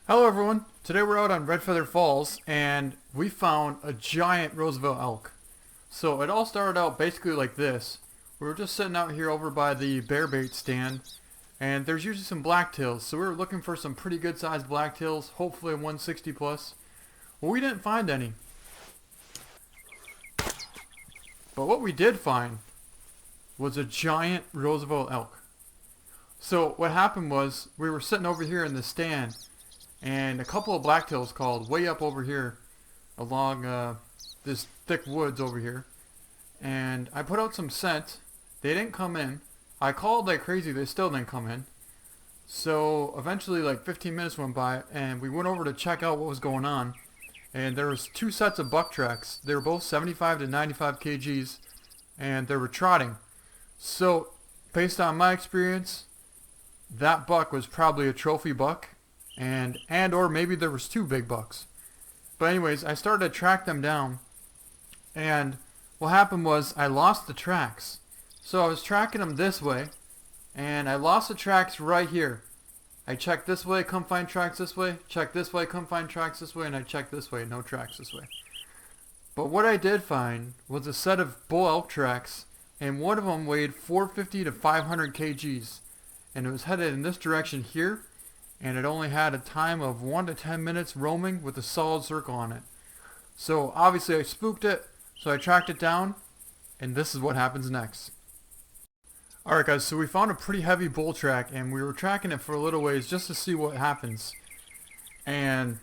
Hello everyone, today we're out on Red Feather Falls and we found a giant Roosevelt elk. So it all started out basically like this. We were just sitting out here over by the bear bait stand and there's usually some blacktails, so we were looking for some pretty good sized blacktails, hopefully a 160 plus. Well, we didn't find any. But what we did find was a giant Roosevelt elk. So what happened was we were sitting over here in the stand and a couple of blacktails called way up over here along this thick woods over here, and I put out some scent. They didn't come in. I called like crazy, they still didn't come in. So eventually like 15 minutes went by and we went over to check out what was going on, and there was two sets of buck tracks. They were both 75 to 95 kgs and they were trotting. So based on my experience, that buck was probably a trophy buck, and or maybe there was two big bucks. But anyways, I started to track them down, and what happened was I lost the tracks. So I was tracking them this way and I lost the tracks right here. I checked this way, come find tracks this way, check this way, come find tracks this way, and I checked this way, no tracks this way. But what I did find was a set of bull elk tracks, and one of them weighed 450 to 500 kgs, and it was headed in this direction here, and it only had a time of 1 to 10 minutes roaming with a solid circle on it. So obviously I spooked it, so I tracked it down, and this is what happens next. Alright guys, so we found a pretty heavy bull track and we were tracking it for a little ways just to see what happens. And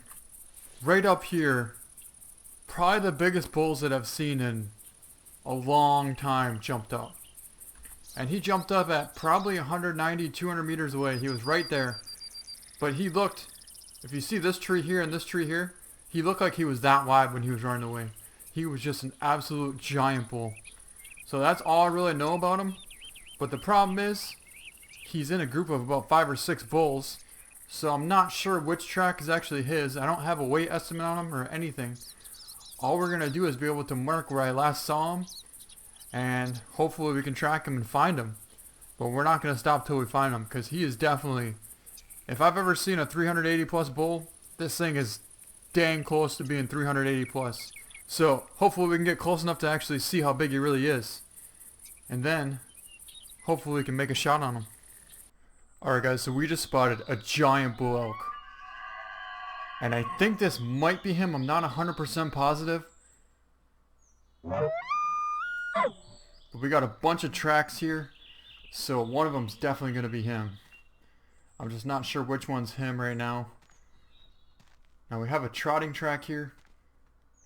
right up here, probably the biggest bulls that I've seen in a long time jumped up. And he jumped up at probably 190, 200 meters away. He was right there. But he looked, if you see this tree here and this tree here, he looked like he was that wide when he was running away. He was just an absolute giant bull. So that's all I really know about him. But the problem is, he's in a group of about 5 or 6 bulls. So I'm not sure which track is actually his. I don't have a weight estimate on him or anything. All we're going to do is be able to mark where I last saw him. And hopefully we can track him and find him. But we're not going to stop till we find him, because he is definitely... If I've ever seen a 380 plus bull, this thing is dang close to being 380 plus. So hopefully we can get close enough to actually see how big he really is. And then hopefully we can make a shot on him. Alright guys, so we just spotted a giant bull elk. And I think this might be him. I'm not 100% positive. But we got a bunch of tracks here. So one of them's definitely going to be him. I'm just not sure which one's him right now. Now we have a trotting track here.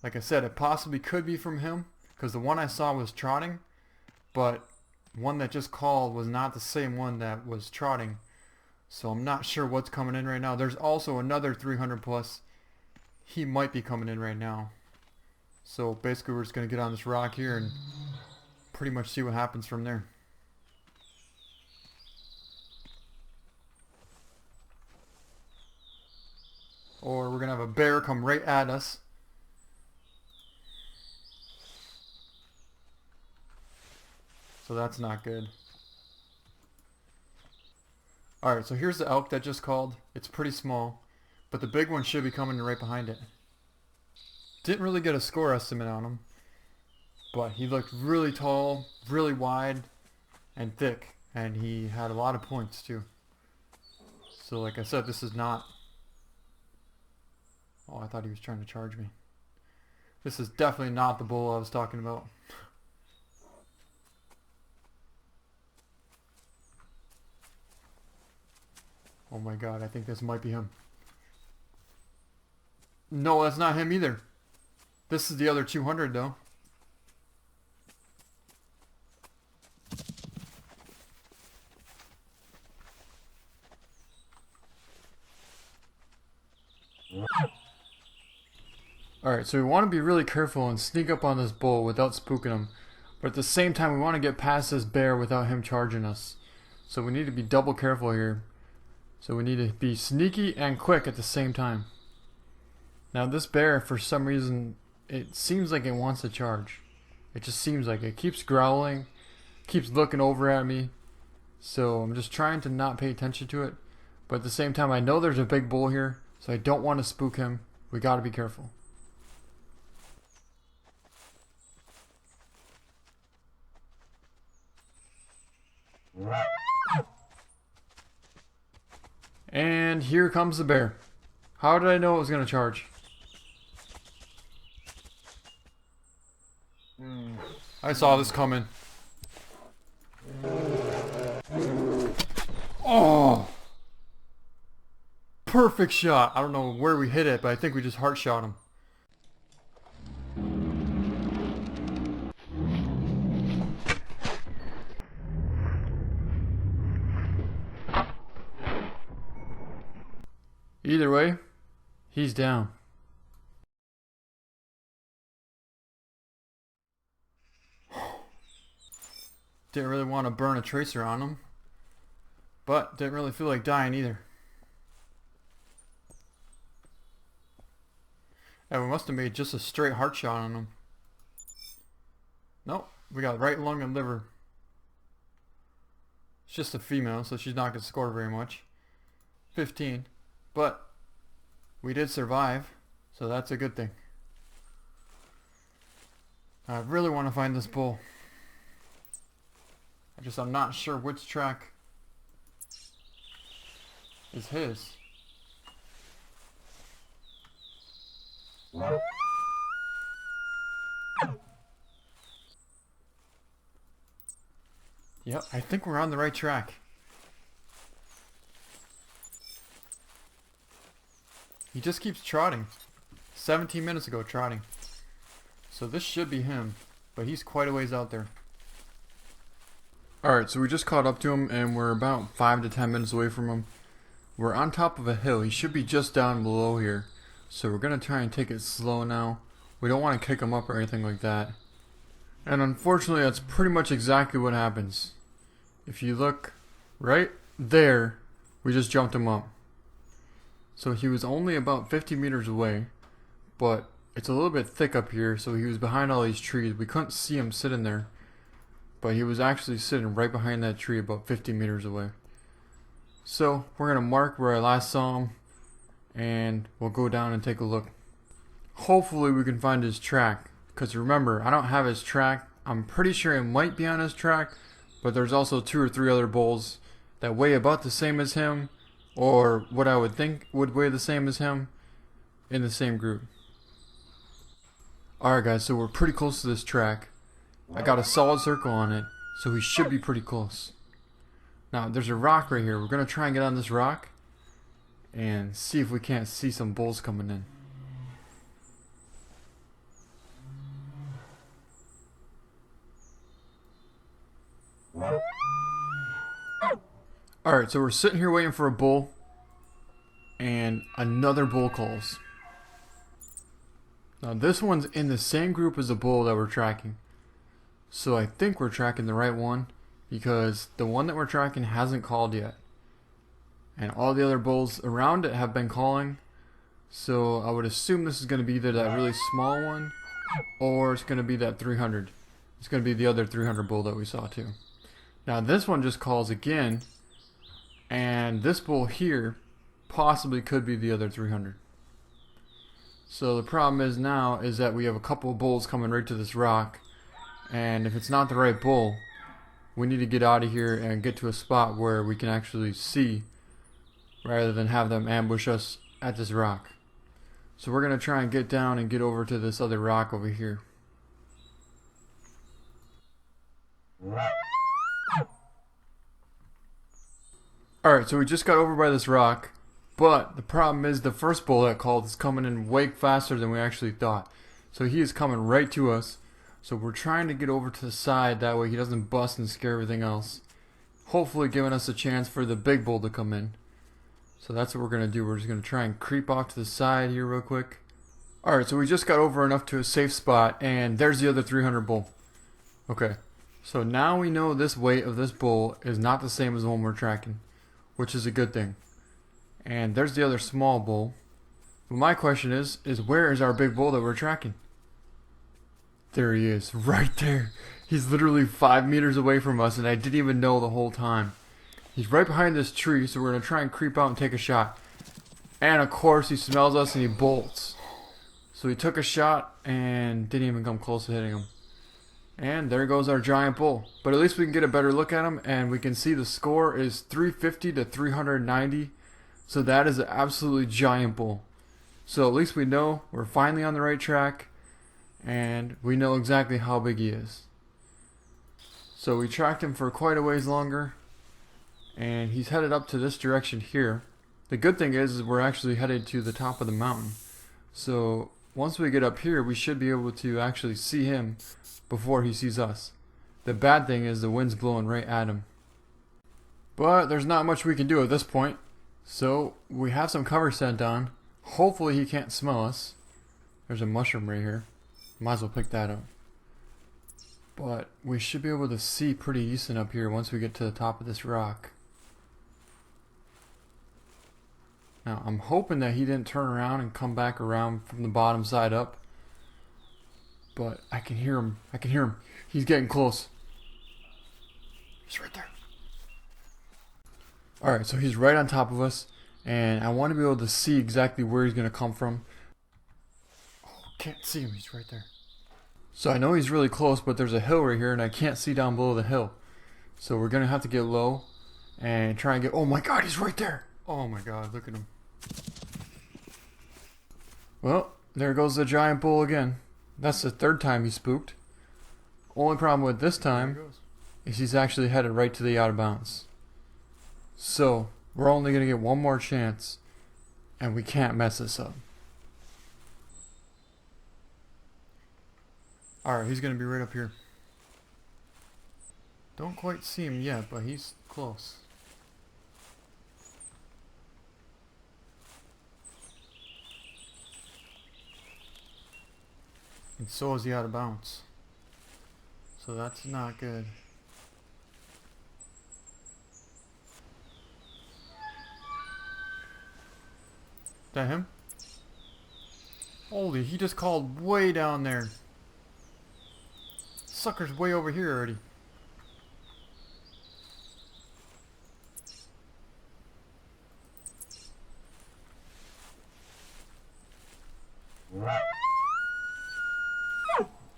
Like I said, it possibly could be from him, because the one I saw was trotting, but one that just called was not the same one that was trotting. So I'm not sure what's coming in right now. There's also another 300 plus. He might be coming in right now. So basically we're just going to get on this rock here and pretty much see what happens from there. Or we're going to have a bear come right at us. So that's not good. Alright, so here's the elk that just called. It's pretty small, but the big one should be coming right behind it. Didn't really get a score estimate on him, but he looked really tall, really wide, and thick, and he had a lot of points too. So like I said, this is not... Oh, I thought he was trying to charge me. This is definitely not the bull I was talking about. Oh my god, I think this might be him. No, that's not him either. This is the other 200 though. Alright, so we want to be really careful and sneak up on this bull without spooking him. But at the same time, we want to get past this bear without him charging us. So we need to be double careful here. So we need to be sneaky and quick at the same time. Now this bear, for some reason, it seems like it wants to charge. It just seems like it keeps growling, keeps looking over at me. So I'm just trying to not pay attention to it. But at the same time, I know there's a big bull here. So I don't want to spook him. We gotta be careful. And here comes the bear. How did I know it was gonna charge? I saw this coming. Oh! Perfect shot. I don't know where we hit it, but I think we just heart shot him. Either way, he's down. Didn't really want to burn a tracer on him, but didn't really feel like dying either. And we must have made just a straight heart shot on him. Nope, we got right lung and liver. It's just a female, so she's not going to score very much. 15. But we did survive, so that's a good thing. I really want to find this bull. I'm not sure which track is his. Yep, I think we're on the right track. He just keeps trotting. 17 minutes ago trotting. So this should be him, but he's quite a ways out there. Alright, so we just caught up to him and we're about 5 to 10 minutes away from him. We're on top of a hill. He should be just down below here. So we're going to try and take it slow now. We don't want to kick him up or anything like that. And unfortunately, that's pretty much exactly what happens. If you look right there, we just jumped him up. So he was only about 50 meters away, but it's a little bit thick up here, so he was behind all these trees. We couldn't see him sitting there, but he was actually sitting right behind that tree about 50 meters away. So we're going to mark where I last saw him, and we'll go down and take a look. Hopefully we can find his track, because remember, I don't have his track. I'm pretty sure it might be on his track, but there's also 2 or 3 other bulls that weigh about the same as him, or what I would think would weigh the same as him, in the same group. Alright guys, so we're pretty close to this track. I got a solid circle on it, so we should be pretty close. Now there's a rock right here. We're going to try and get on this rock and see if we can't see some bulls coming in. Alright, so we're sitting here waiting for a bull, and another bull calls. Now this one's in the same group as the bull that we're tracking. So I think we're tracking the right one, because the one that we're tracking hasn't called yet. And all the other bulls around it have been calling. So I would assume this is going to be either that really small one, or it's going to be that 300. It's going to be the other 300 bull that we saw too. Now this one just calls again, and this bull here possibly could be the other 300. So the problem is now is that we have a couple of bulls coming right to this rock, and if it's not the right bull, we need to get out of here and get to a spot where we can actually see, rather than have them ambush us at this rock. So we're going to try and get down and get over to this other rock over here. Alright, so we just got over by this rock, but the problem is the first bull that called is coming in way faster than we actually thought. So he is coming right to us. So we're trying to get over to the side, that way he doesn't bust and scare everything else. Hopefully giving us a chance for the big bull to come in. So that's what we're going to do. We're just going to try and creep off to the side here real quick. Alright, so we just got over enough to a safe spot, and there's the other 300 bull. Okay, so now we know this weight of this bull is not the same as the one we're tracking, which is a good thing. And there's the other small bull. But my question is where is our big bull that we're tracking? There he is, right there. He's literally 5 meters away from us, and I didn't even know the whole time. He's right behind this tree, so we're going to try and creep out and take a shot. And of course he smells us and he bolts. So he took a shot and didn't even come close to hitting him. And there goes our giant bull. But at least we can get a better look at him, and we can see the score is 350 to 390. So that is an absolutely giant bull. So at least we know we're finally on the right track, and we know exactly how big he is. So we tracked him for quite a ways longer, and he's headed up to this direction here. The good thing is we're actually headed to the top of the mountain. So once we get up here, we should be able to actually see him before he sees us. The bad thing is the wind's blowing right at him. But there's not much we can do at this point. So we have some cover scent on. Hopefully he can't smell us. There's a mushroom right here. Might as well pick that up. But we should be able to see pretty decent up here once we get to the top of this rock. Now I'm hoping that he didn't turn around and come back around from the bottom side up. But I can hear him. I can hear him. He's getting close. He's right there. Alright, so he's right on top of us. And I want to be able to see exactly where he's going to come from. Oh, can't see him. He's right there. So I know he's really close, but there's a hill right here and I can't see down below the hill. So we're going to have to get low and try and get... Oh my god, he's right there. Oh my god, look at him. Well, there goes the giant bull again. That's the third time he spooked. Only problem with this time is he's actually headed right to the out of bounds. So we're only going to get one more chance, and we can't mess this up. Alright, he's going to be right up here. Don't quite see him yet, but he's close. And so is he out of bounds. So that's not good. Is that him? Holy, he just called way down there. Sucker's way over here already.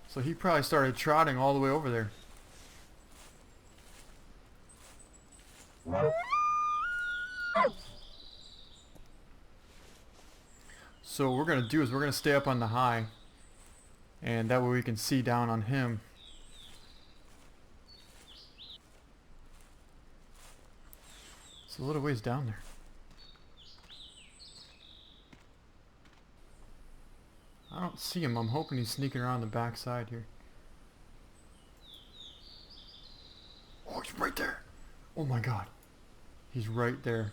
So he probably started trotting all the way over there. So what we're going to do is we're going to stay up on the high. And that way we can see down on him. It's a little ways down there. I don't see him. I'm hoping he's sneaking around the back side here. Oh, he's right there. Oh my god. He's right there.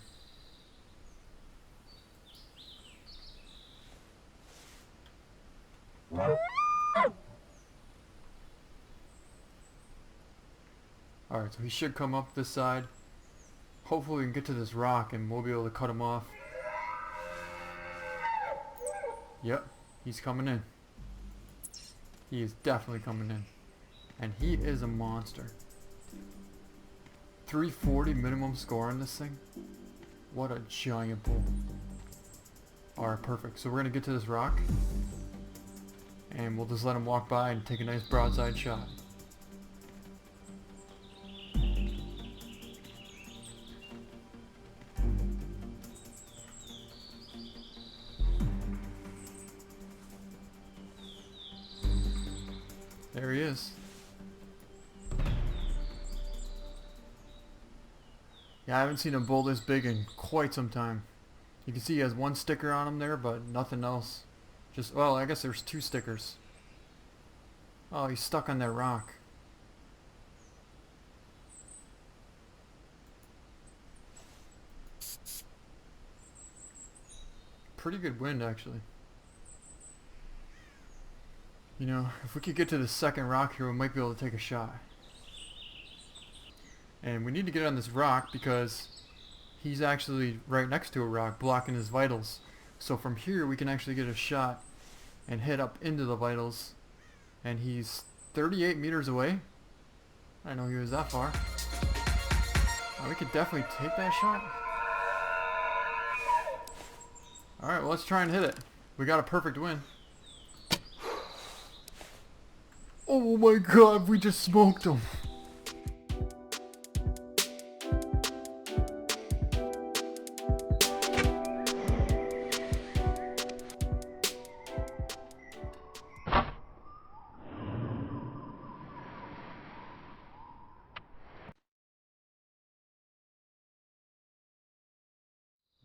Alright, so he should come up this side. Hopefully we can get to this rock and we'll be able to cut him off. Yep. He's coming in. He is definitely coming in. And he is a monster. 340 minimum score on this thing. What a giant bull. Alright, perfect. So we're going to get to this rock. And we'll just let him walk by and take a nice broadside shot. There he is. Yeah, I haven't seen a bull this big in quite some time. You can see he has one sticker on him there, but nothing else. Just, well, I guess there's two stickers. Oh, he's stuck on that rock. Pretty good wind, actually. You know, if we could get to the second rock here, we might be able to take a shot. And we need to get on this rock because he's actually right next to a rock, blocking his vitals. So from here, we can actually get a shot and hit up into the vitals. And he's 38 meters away. I didn't know he was that far. Oh, we could definitely take that shot. Alright, well, let's try and hit it. We got a perfect win. Oh my god, we just smoked him.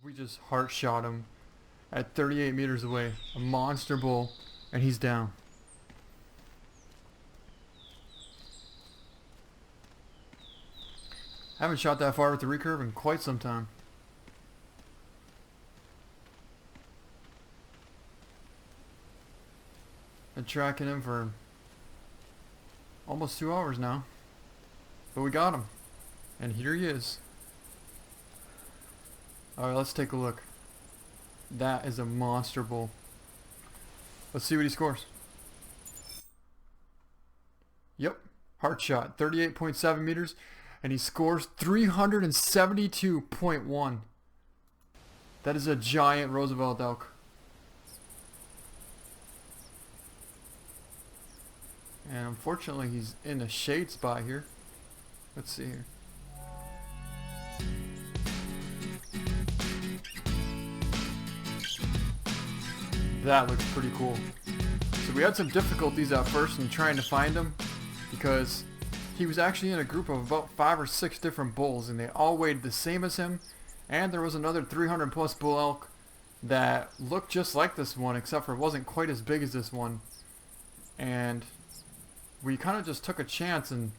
We just heart shot him at 38 meters away. A monster bull, and he's down. Haven't shot that far with the recurve in quite some time. Been tracking him for almost 2 hours now. But we got him. And here he is. Alright, let's take a look. That is a monster bull. Let's see what he scores. Yep. Heart shot. 38.7 meters. And he scores 372.1. That is a giant Roosevelt Elk. And unfortunately he's in a shade spot here. Let's see here. That looks pretty cool. So we had some difficulties at first in trying to find him because he was actually in a group of about 5 or 6 different bulls and they all weighed the same as him, and there was another 300 plus bull elk that looked just like this one except for it wasn't quite as big as this one, and we kind of just took a chance and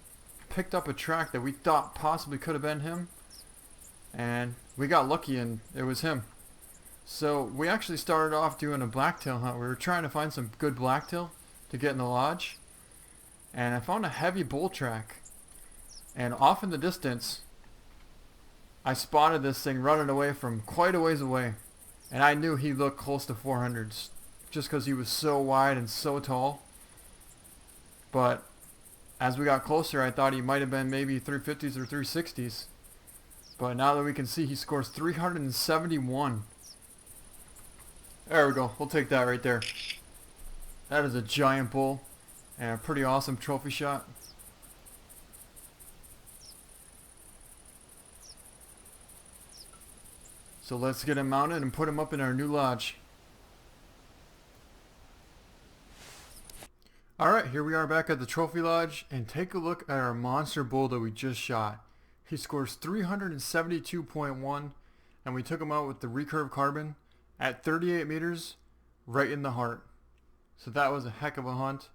picked up a track that we thought possibly could have been him, and we got lucky and it was him. So we actually started off doing a blacktail hunt. We were trying to find some good blacktail to get in the lodge, and I found a heavy bull track, and off in the distance I spotted this thing running away from quite a ways away, and I knew he looked close to 400s just because he was so wide and so tall. But as we got closer I thought he might have been maybe 350s or 360s, but now that we can see he scores 371. There we go. We'll take that right there. That is a giant bull and a pretty awesome trophy shot. So let's get him mounted and put him up in our new lodge. Alright, here we are back at the trophy lodge, and take a look at our monster bull that we just shot. He scores 372.1, and we took him out with the recurve carbon at 38 meters right in the heart. So that was a heck of a hunt,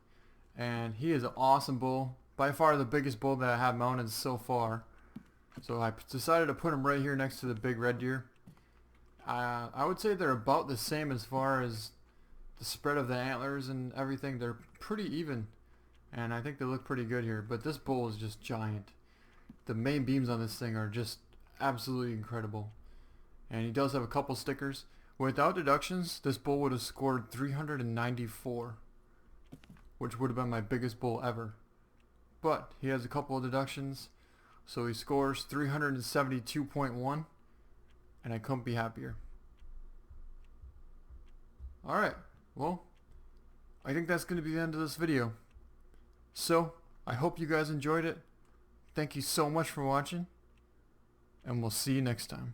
and he is an awesome bull, by far the biggest bull that I have mounted so far. So I decided to put him right here next to the big red deer. I would say they're about the same as far as the spread of the antlers and everything. They're pretty even, and I think they look pretty good here, but this bull is just giant. The main beams on this thing are just absolutely incredible, and he does have a couple stickers. Without deductions, this bull would have scored 394, which would have been my biggest bull ever. But he has a couple of deductions, so he scores 372.1, and I couldn't be happier. Alright, well, I think that's going to be the end of this video. So, I hope you guys enjoyed it. Thank you so much for watching, and we'll see you next time.